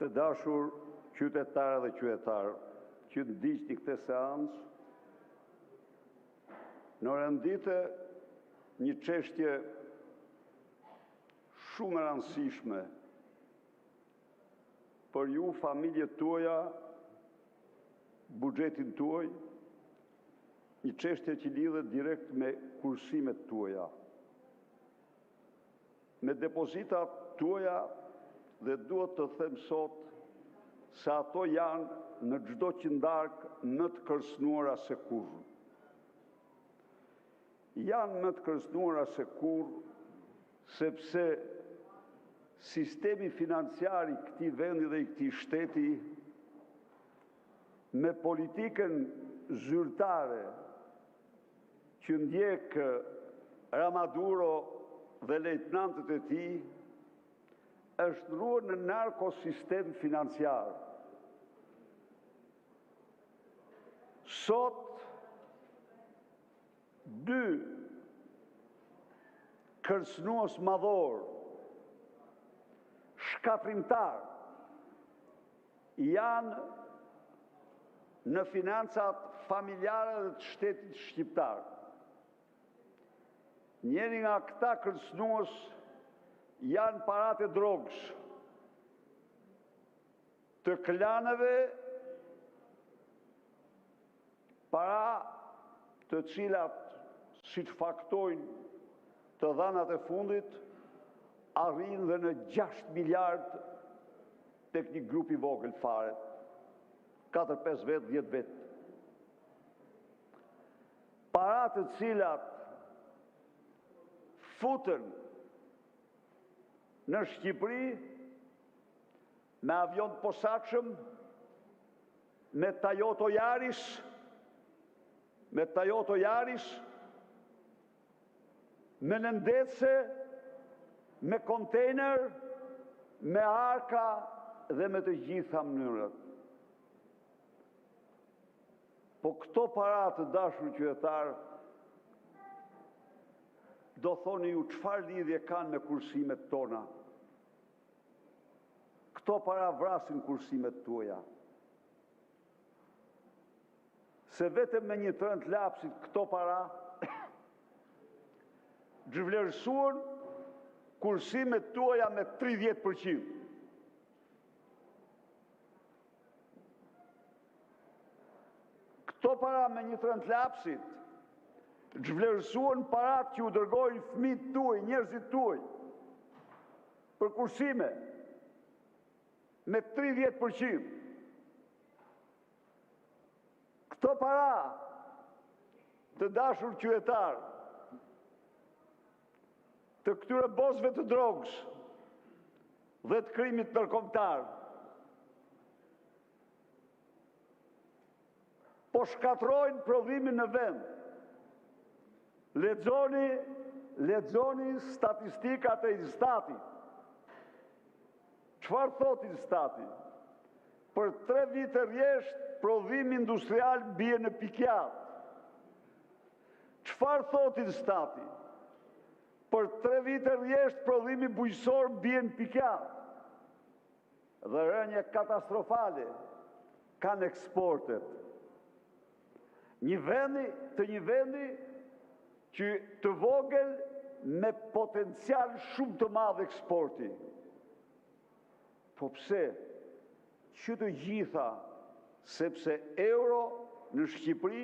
Të dashur qytetarë dhe qytetarë, që ndiqni këtë seancë, në rendite një çështje shumë e rëndësishme për ju, familjet tuaja, buxhetin tuaj, një çështje që lidhet direkt me kursimet tuaja, me depozitat tuaja, dhe duhet të them sot se ato janë në çdo qindark më të kërcënuara se kurrë. Janë më të kërcënuara se kurrë, sepse sistemi financiar i këtij vendi dhe i këtij shteti, me politikën zyrtare që ndjek Ramaduro dhe lejtnantët e tij, është ndruar në narkosistem financiar. Sot, dy kërcënues madhor, shkatrimtar, janë në financat familjare dhe të shtetit shqiptar. Njëri nga këta kërcënues janë parat e drogës, të klaneve, para të cilat, si të faktojnë të dhanat e fundit, arrin dhe në 6 miliard tek një grup i vogël fare, 4-5 vetë, 10 vetë. Para të cilat futen në Shqipëri me avion të posaçëm, me Toyota Yaris, me nëndece, me kontejner, me arka dhe me të gjitha mënyrat. Po këto para, të dashur qytetarë, do thoni ju çfarë lidhje kanë me kursimet tona. Këto para vrasin kursimet tuaja. Se vetëm me një trënd lapsit këto para zhvlerësuan kursimet tuaja me 30%. Këto para me një trënd lapsit zhvlerësuan parat që u dërgojnë fëmijët tuaj, njerëzit tuaj, për kursime, me 30%. Këto para, të dashur qytetar, të këtyre bosëve të drogës dhe të krimit ndërkombëtar, po shkatrojnë prodhimin në vend. Lexoni statistikat e Instatit. Çfarë thot Instati? Për 3 vite rresht, prodhimi industrial bie në pikjat. Çfarë thot Instati? Për 3 vite rresht, prodhimi bujqësor bie në pikjat. Dhe rënje katastrofale kanë eksportet. Një vendi që të vogël me potencial shumë të madh eksporti. Po pse? Që të gjitha, sepse euro në Shqipëri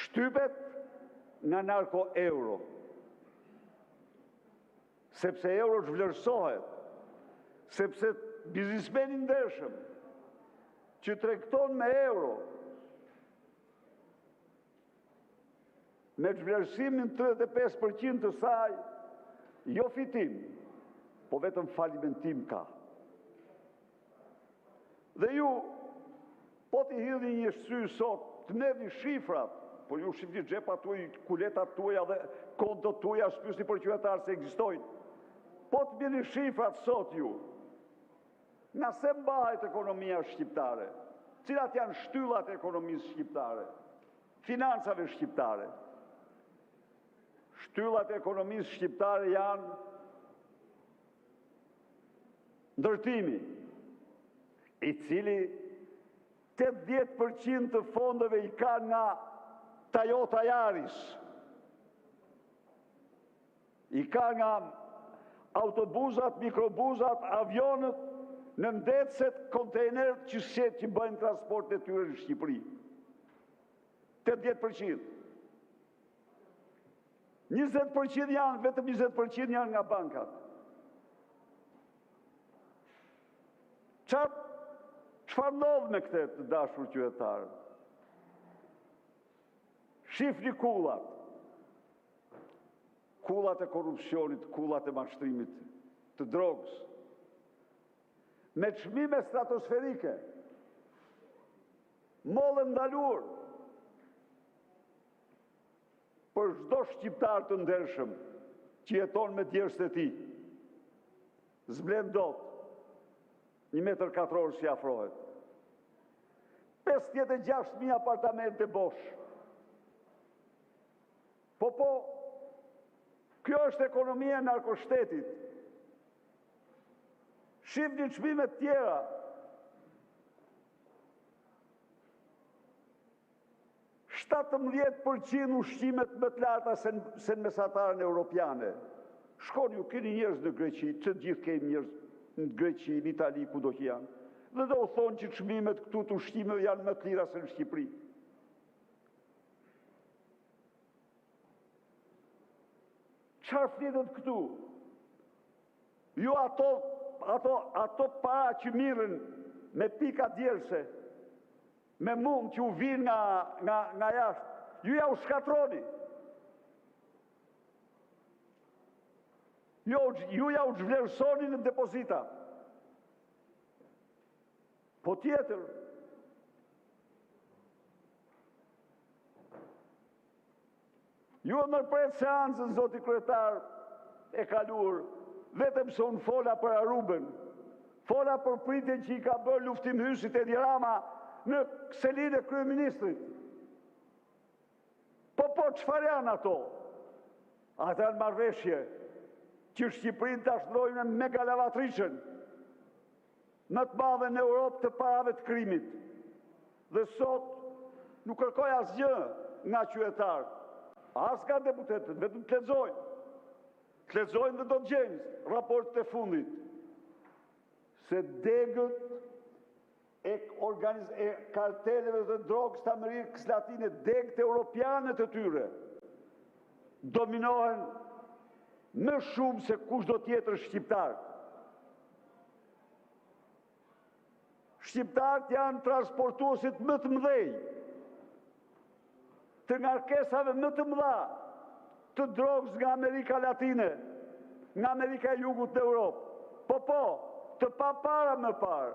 shtypet nga narko-euro. Sepse euro zhvlerësohet, sepse biznismeni ndershëm që tregton me euro, me zhvlerësimin 35% të saj, jo fitim, po vetëm falimentim ka. Dhe ju, po t'i hidhni një sy sot, të nedhi shifrat, po ju shifni xhepat tuaj, kuletat tuaja dhe kontot tuaja, shpysni për qytetarë se ekzistojnë. Po të bini shifrat sot ju, nga se mbahet ekonomia shqiptare, cilat janë shtyllat e ekonomisë shqiptare, financave shqiptare. Shtyllat e ekonomisë shqiptare janë ndërtimi, i cili 80% të fondeve i ka nga Toyota Yaris, i ka nga autobuzat, mikrobuzat, avionët, në ndecet, kontejnerët që bëjnë transport e tyre në Shqipëri. 80%. 20% janë, vetëm 20% janë nga bankat. Çfarë ndodh me këtë të dashur qytetarë? Shifni kullat. Kullat e korrupsionit, kullat e mashtrimit, të drogës. Me çmime stratosferike, mollë ndalur, për çdo shqiptar të ndershëm që jeton me djersët e tij. Zblen dot 1 metër katror si afrohet. 56.000 apartamente bosh. Po, kjo është ekonomia e narkoshtetit. Shifni çmimet tjera. %17% ushqimet më të larta se në mesatarën europiane. Shkoni ju, keni njerëz në Greqi, të gjithë keni njerëz në Greqi, në Itali, kudo që janë. Dhe do u thonë që çmimet këtu të ushqimeve janë më të lira se në Shqipëri. Çfarë flitet këtu? Jo ato para që mirën me pika djerse, me mund që u vinë nga jashtë, ju ja u shkatroni. Ju ja u zhvlerësoni në depozita. Po tjetër, ju e nërpret seancën, zoti kryetar, e kaluar, vetëm se unë fola për Aruben, fola për pritjen që i ka bërë Luftim Hysit Edi Rama në selin e kryeministrit. Po, çfarë janë ato? Ata janë marrëveshje që Shqipërinë ta shndrojnë me megalavatrishën, më të madhe në Europë të parave të krimit. Dhe sot nuk kërkoj asgjë nga qytetarët, as nga deputetët, vetëm të lexojnë. Të lexojnë dhe do të gjejnë raportet e fundit se degët e karteleve të drogës të Amerikës Latine, degët europiane të tyre, dominohen më shumë se kushdo tjetër shqiptar. Shqiptarët janë transportuesit më të mëdhej të ngarkesave më të mëdha të drogës nga Amerika Latine, nga Amerika e Jugut në Europë. Po, të pa para më parë,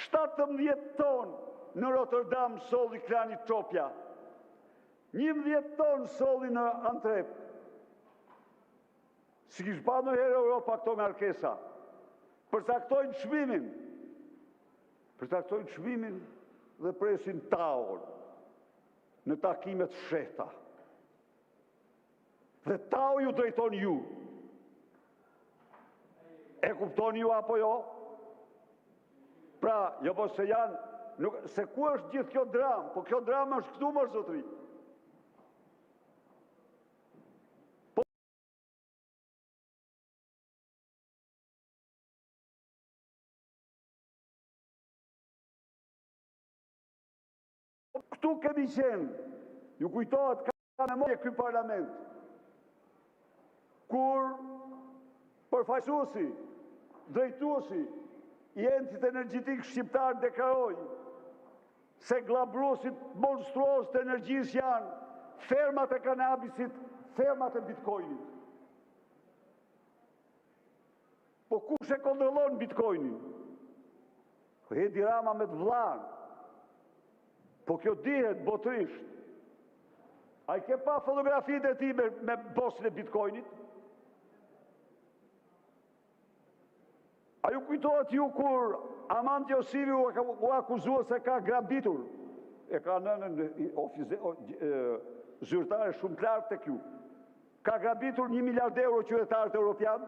17 tonë në Rotterdam solli krani Çopja, 11 tonë solli në Antrep. Si kishë pa në herë Europa këto ngarkesa. Përcaktojnë çmimin dhe presin taur në takimet fshehta. Dhe tau ju drejton ju. E kuptoni ju apo jo? Pra, jo po se janë, se ku është gjithë kjo dramë, po kjo dramë është këtu më zotri. Këtu kemi qenë, ju kujtohet ka memorie ky parlament, kur përfaqësuesi, drejtuesi i Endit Energjetik Shqiptar deklaroi se glabruesit monstruoz të energjisë janë fermat e kanabisit, fermat e bitcoinit. Po kush e kontrollon bitcoinin? Edi Rama me të vllanë. Po kjo dihet botërisht. A i ke pa fotografitë e ti me bosin e bitcoinit? A ju kujtohet ju kur Amanti Josivi u akuzua se ka grabitur, e ka nënën zyrtare shumë të lartë të kjo, ka grabitur 1 miliard euro qytetarët europian?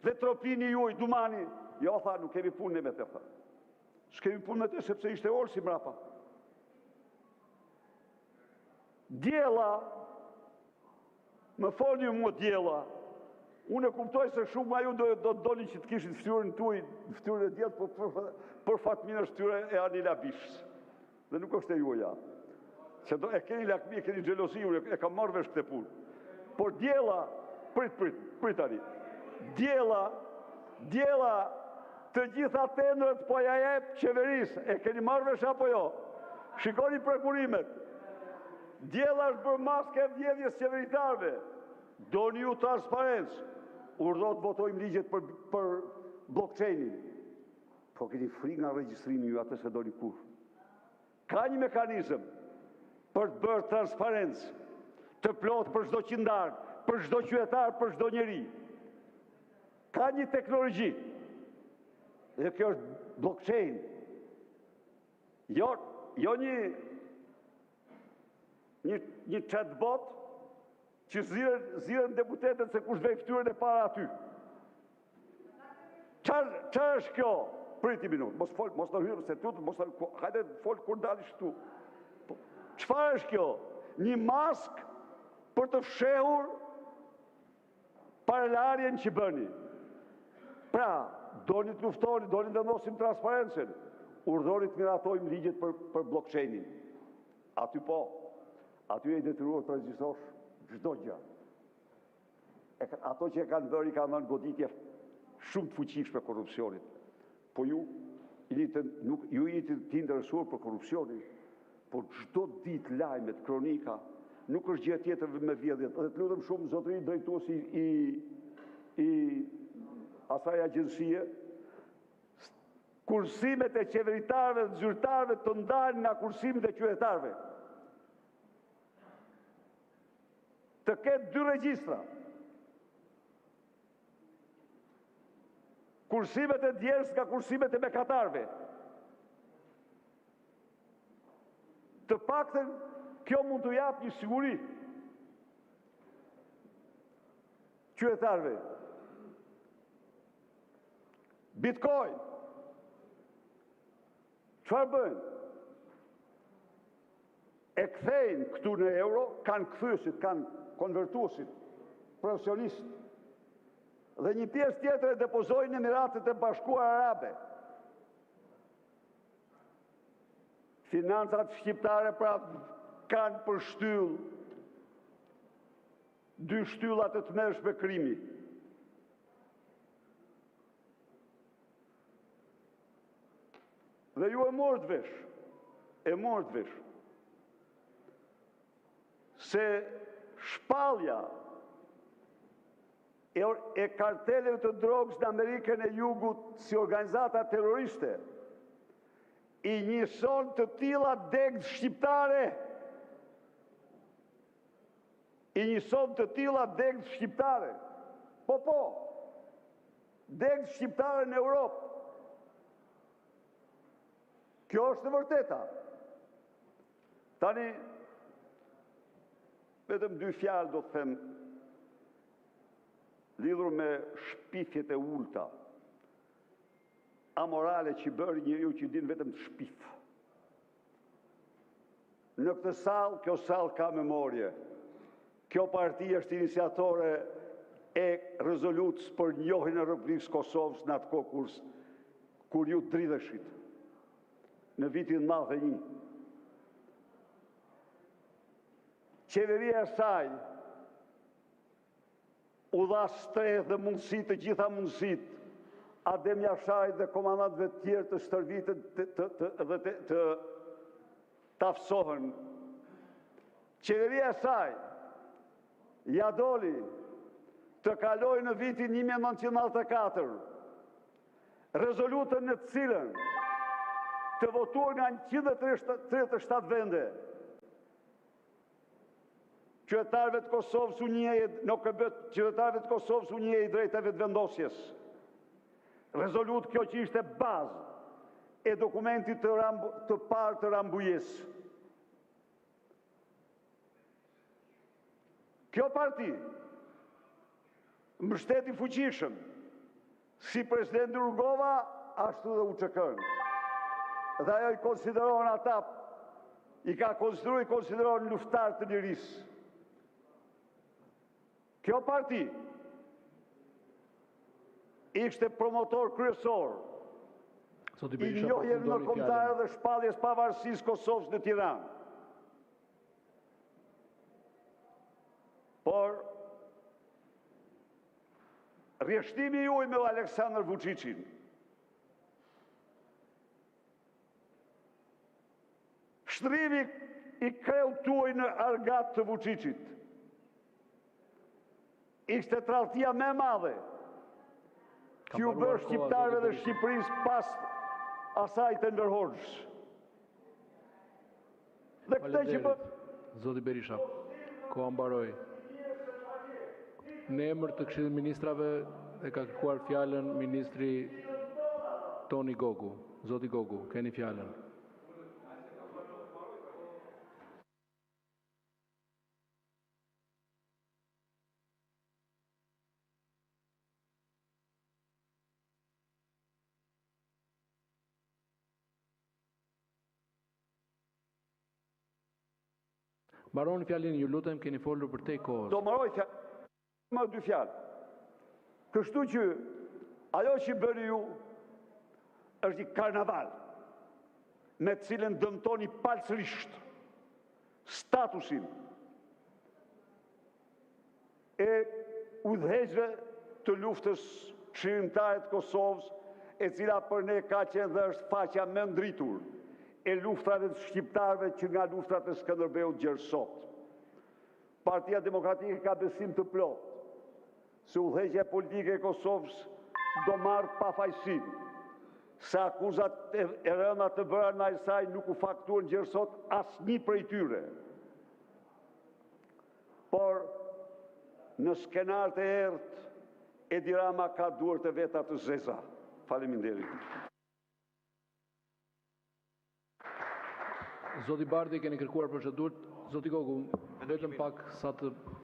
dhe tropini juaj, Dumani. Jo, tha, nuk kemi punë me të, tha. S'kemi punë me të, sepse ishte orë si mrapa. Djela, më foni mua djela, unë e kuptoj se shumë aju do të doni që të kishit ftyrën tuaj, ftyrën e djetë, për fatminë është ftyrë e Anila Bishës. Dhe nuk është e juaja. Se e keni lakmi, e keni xhelozi, unë e kam marrë vesh këtë punë. Por djela, prit tani. Djela, të gjitha tendrat po ja jep qeverisë, e keni marrë vesh apo jo? Shikoni prekurimet. Djela është bërë maske e vjedhjes qeveritarëve. Doni ju transparencë. Urdhot votojmë ligjet për blockchainin. Po keni frikë nga regjistrimi ju, atë se doni kur. Ka një mekanizëm për të bërë transparencë, të plotë për çdo qytetar, për çdo qytetar, për çdo njeri. Ka një teknologji. Dhe kjo është blockchain. Jo një chatbot që ziren deputetet se kush vej ftyrën e para aty. Çfarë është kjo? Priti minutë, mos të hyrë se tutë, hajde fol kur dalish tu. Çfarë është kjo? Një mask për të fshehur paralarjen që bëni. Pra, doni të luftoni, doni të vendosim transparencën, urdhoni të miratojmë ligjet për blockchainin. Aty po, aty e detyruar të regjistosh çdo gjë. Ato që e kanë bërë i kanë dhënë goditje shumë të fuqishme korrupsionit. Po ju jeni të interesuar për korrupsionin, por çdo ditë lajmet, kronika, nuk është gjë tjetër me vjedhjet. Dhe të lutem shumë zotëri drejtuesi i asaj agjencie, kursimet e qeveritarëve dhe zyrtarëve të ndalen nga kursimet e qytetarëve. Të ketë 2 regjistra. Kursimet e djerës nga kursimet e bekatarëve. Të paktën kjo mund të japë një siguri qytetarëve. Bitcoin. Çfarë bëjnë? E kthejnë këtu në euro, kanë kthyesit, kanë konvertuesit, profesionistë. Dhe një pjesë tjetër e depozojnë në Emiratet e Bashkuara Arabe. Financat shqiptare pra kanë për shtyll 2 shtyllat e tmerrshme krimi. Dhe ju e morët vesh, se shpallja e karteleve të drogës në Amerikën e Jugut si organizata terroriste i njëson të tilla degë shqiptare. Po, degë shqiptare në Europë. Kjo është e vërteta. Tani, vetëm 2 fjalë do të them lidhur me shpifjet e ulta, amorale që bëri njeriu që din vetëm të shpif. Në këtë sallë, kjo sallë ka memorie. Kjo parti është iniciatore e rezolutës për njohjen e Republikës Kosovës në atë kohë kur ju dridheshit në vitin 91. Qeveria e saj u dha strehë dhe mundësi, të gjitha mundësit, Adem Jashaj dhe komandantëve të tjerë të stërvitën dhe të tafsohen. Qeveria e saj ja doli të kaloj në vitin 1994 rezolutën në të cilën të votuar nga 137 vende. Qytetarëve të Kosovës u njeh në KBT, qytetarëve të Kosovës u njeh drejtave të vendosjes. Rezolutë kjo që ishte bazë e dokumentit të parë të Rambujës. Kjo parti, mbështeti fuqishëm si presidenti Rugova, ashtu dhe UÇK-n. Dhe ajo i konsiderohen ata, i konsiderohen luftar të lirisë. Kjo parti ishte promotor kryesor i njohjes ndërkombëtare dhe shpalljes pavarësisë Kosovës në Tiranë. Por rjeshtimi juaj me Aleksandar Vučićin shtrimi i kreut tuaj në argat të Vučićit ishte tradhtia më e madhe që u bërë shqiptarëve dhe Shqipërisë pas asaj të ndërhoxhës. Dhe këtë që bë... Zoti Berisha, koha mbaroi. Në emër të Këshillit të Ministrave e ka kërkuar fjalën ministri Toni Gogu. Zoti Gogu, keni fjalën. Mbaroni fjalën, ju lutem, keni folur për tej kohës. Do mbaroj më 2 fjalë. Kështu që ajo që bëni ju është një karnaval me të cilën dëmtoni palësërisht statusin e udhëheqësve të luftës çlirimtare të Kosovës, e cila për ne ka qenë dhe është faqja më ndritur e luftrave të shqiptarëve që nga luftrat e Skënderbeut deri sot. Partia Demokratike ka besim të plotë se udhëheqja politike e Kosovës do marrë pafajësinë, se akuzat e rënda të bëra ndaj saj nuk u faktuan deri sot asnjë prej tyre. Por në skenar të errët Edi Rama ka duart e veta të zeza. Faleminderit. Zoti Bardhi, keni kërkuar procedurë. Zoti Gogu, vetëm pak sa të